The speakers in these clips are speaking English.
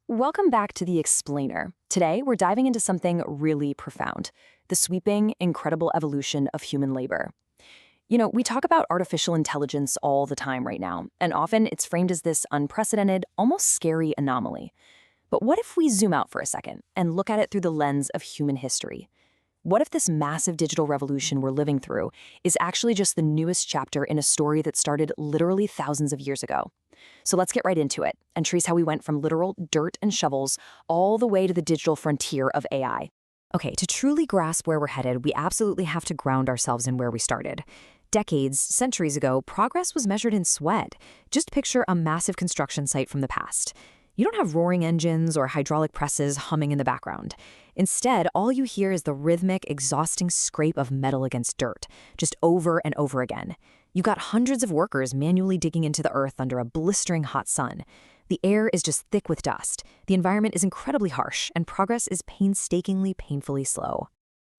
Welcome back to The Explainer. Today, we're diving into something really profound, the sweeping, incredible evolution of human labor. We talk about artificial intelligence all the time right now, and often it's framed as this unprecedented, almost scary anomaly. But what if we zoom out for a second and look at it through the lens of human history? What if this massive digital revolution we're living through is actually just the newest chapter in a story that started literally thousands of years ago? So let's get right into it and trace how we went from literal dirt and shovels all the way to the digital frontier of AI. Okay, to truly grasp where we're headed, we absolutely have to ground ourselves in where we started. Decades, centuries ago, progress was measured in sweat. Just picture a massive construction site from the past. You don't have roaring engines or hydraulic presses humming in the background. Instead, all you hear is the rhythmic, exhausting scrape of metal against dirt, just over and over again. You got hundreds of workers manually digging into the earth under a blistering hot sun. The air is just thick with dust. The environment is incredibly harsh, and progress is painstakingly, painfully slow.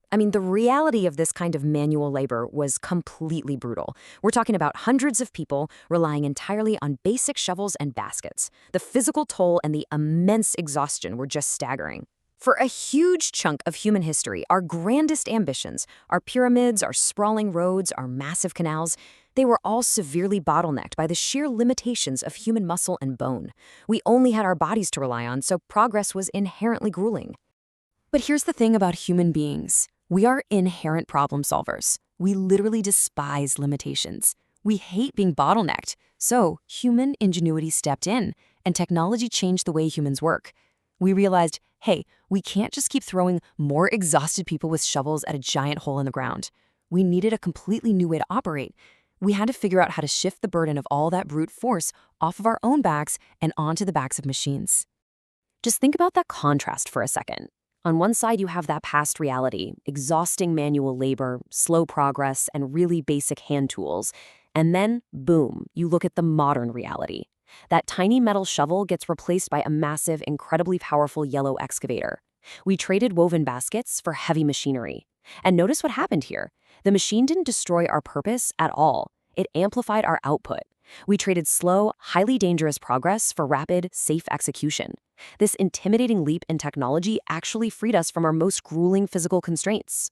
The reality of this kind of manual labor was completely brutal. We're talking about hundreds of people relying entirely on basic shovels and baskets. The physical toll and the immense exhaustion were just staggering. For a huge chunk of human history, our grandest ambitions, our pyramids, our sprawling roads, our massive canals, they were all severely bottlenecked by the sheer limitations of human muscle and bone. We only had our bodies to rely on, so progress was inherently grueling. But here's the thing about human beings. We are inherent problem solvers. We literally despise limitations. We hate being bottlenecked. So human ingenuity stepped in, and technology changed the way humans work. We realized, hey, we can't just keep throwing more exhausted people with shovels at a giant hole in the ground. We needed a completely new way to operate. We had to figure out how to shift the burden of all that brute force off of our own backs and onto the backs of machines. Just think about that contrast for a second. On one side, you have that past reality, exhausting manual labor, slow progress, and really basic hand tools. And then, boom, you look at the modern reality. That tiny metal shovel gets replaced by a massive, incredibly powerful yellow excavator. We traded woven baskets for heavy machinery. And notice what happened here. The machine didn't destroy our purpose at all. It amplified our output. We traded slow, highly dangerous progress for rapid, safe execution. This intimidating leap in technology actually freed us from our most grueling physical constraints.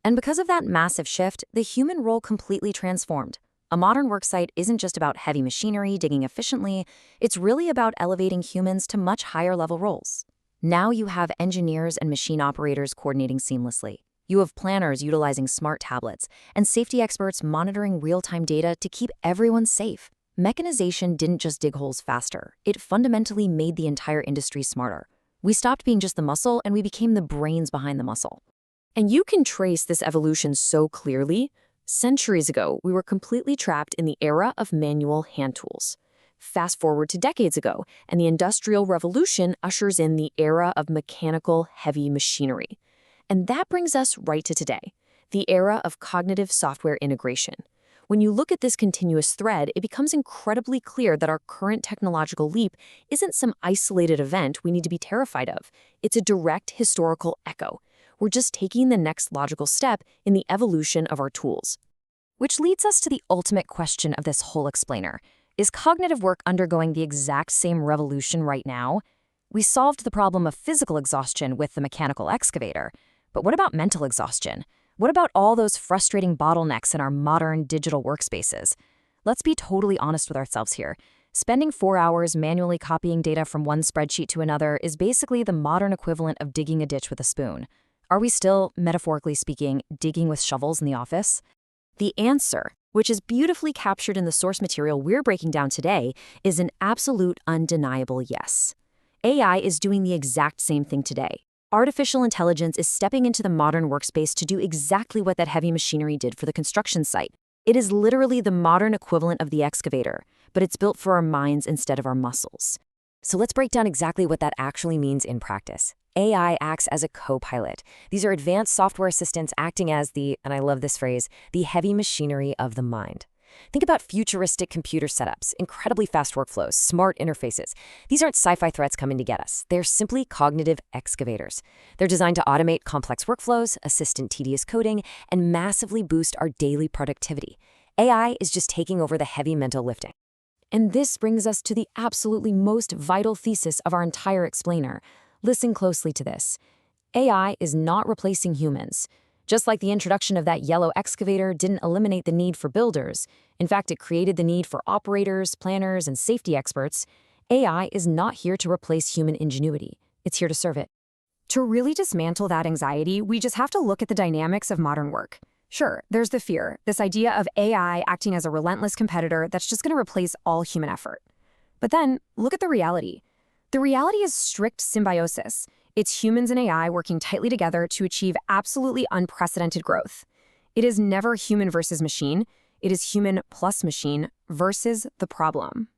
And because of that massive shift, the human role completely transformed. A modern worksite isn't just about heavy machinery digging efficiently, it's really about elevating humans to much higher level roles. Now you have engineers and machine operators coordinating seamlessly. You have planners utilizing smart tablets, and safety experts monitoring real-time data to keep everyone safe. Mechanization didn't just dig holes faster, it fundamentally made the entire industry smarter. We stopped being just the muscle and we became the brains behind the muscle. And you can trace this evolution so clearly. Centuries ago, we were completely trapped in the era of manual hand tools. Fast forward to decades ago, and the Industrial Revolution ushers in the era of mechanical heavy machinery. And that brings us right to today, the era of cognitive software integration. When you look at this continuous thread, it becomes incredibly clear that our current technological leap isn't some isolated event we need to be terrified of. It's a direct historical echo. We're just taking the next logical step in the evolution of our tools. Which leads us to the ultimate question of this whole explainer. Is cognitive work undergoing the exact same revolution right now? We solved the problem of physical exhaustion with the mechanical excavator. But what about mental exhaustion? What about all those frustrating bottlenecks in our modern digital workspaces? Let's be totally honest with ourselves here. Spending 4 hours manually copying data from one spreadsheet to another is basically the modern equivalent of digging a ditch with a spoon. Are we still, metaphorically speaking, digging with shovels in the office? The answer, which is beautifully captured in the source material we're breaking down today, is an absolute, undeniable yes. AI is doing the exact same thing today. Artificial intelligence is stepping into the modern workspace to do exactly what that heavy machinery did for the construction site. It is literally the modern equivalent of the excavator, but it's built for our minds instead of our muscles. So let's break down exactly what that actually means in practice. AI acts as a co-pilot. These are advanced software assistants acting as and I love this phrase, the heavy machinery of the mind. Think about futuristic computer setups, incredibly fast workflows, smart interfaces. These aren't sci-fi threats coming to get us. They're simply cognitive excavators. They're designed to automate complex workflows, assist in tedious coding, and massively boost our daily productivity. AI is just taking over the heavy mental lifting. And this brings us to the absolutely most vital thesis of our entire explainer. Listen closely to this. AI is not replacing humans. Just like the introduction of that yellow excavator didn't eliminate the need for builders, in fact, it created the need for operators, planners, and safety experts. AI is not here to replace human ingenuity. It's here to serve it. To really dismantle that anxiety, we just have to look at the dynamics of modern work. Sure, there's the fear, this idea of AI acting as a relentless competitor that's just going to replace all human effort. But then, look at the reality. The reality is strict symbiosis. It's humans and AI working tightly together to achieve absolutely unprecedented growth. It is never human versus machine. It is human plus machine versus the problem.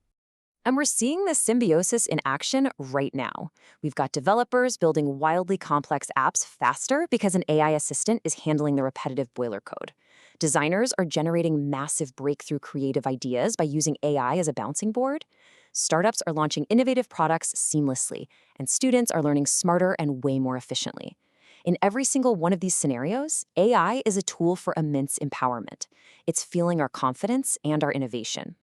And we're seeing this symbiosis in action right now. We've got developers building wildly complex apps faster because an AI assistant is handling the repetitive boiler code. Designers are generating massive breakthrough creative ideas by using AI as a bouncing board. Startups are launching innovative products seamlessly, and students are learning smarter and way more efficiently. In every single one of these scenarios, AI is a tool for immense empowerment. It's fueling our confidence and our innovation.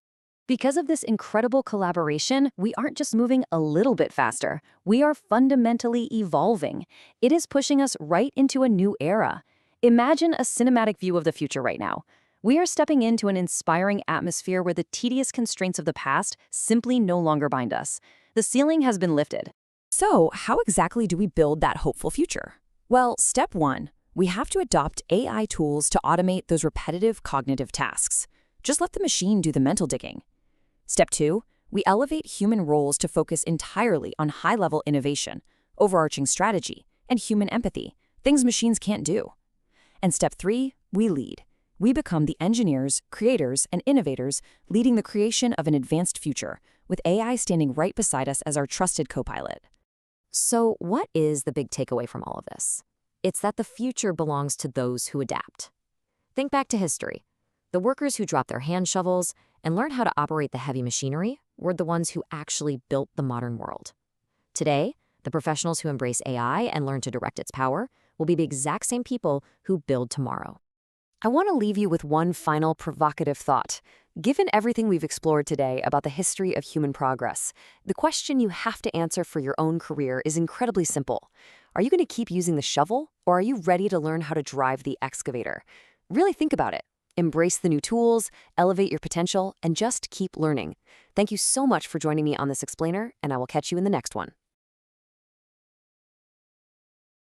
Because of this incredible collaboration, we aren't just moving a little bit faster, we are fundamentally evolving. It is pushing us right into a new era. Imagine a cinematic view of the future right now. We are stepping into an inspiring atmosphere where the tedious constraints of the past simply no longer bind us. The ceiling has been lifted. So, how exactly do we build that hopeful future? Well, step one, we have to adopt AI tools to automate those repetitive cognitive tasks. Just let the machine do the mental digging. Step two, we elevate human roles to focus entirely on high-level innovation, overarching strategy, and human empathy, things machines can't do. And step three, we lead. We become the engineers, creators, and innovators leading the creation of an advanced future, with AI standing right beside us as our trusted co-pilot. So what is the big takeaway from all of this? It's that the future belongs to those who adapt. Think back to history. The workers who dropped their hand shovels and learned how to operate the heavy machinery were the ones who actually built the modern world. Today, the professionals who embrace AI and learn to direct its power will be the exact same people who build tomorrow. I want to leave you with one final provocative thought. Given everything we've explored today about the history of human progress, the question you have to answer for your own career is incredibly simple. Are you going to keep using the shovel, or are you ready to learn how to drive the excavator? Really think about it. Embrace the new tools, elevate your potential, and just keep learning. Thank you so much for joining me on this explainer, and I will catch you in the next one.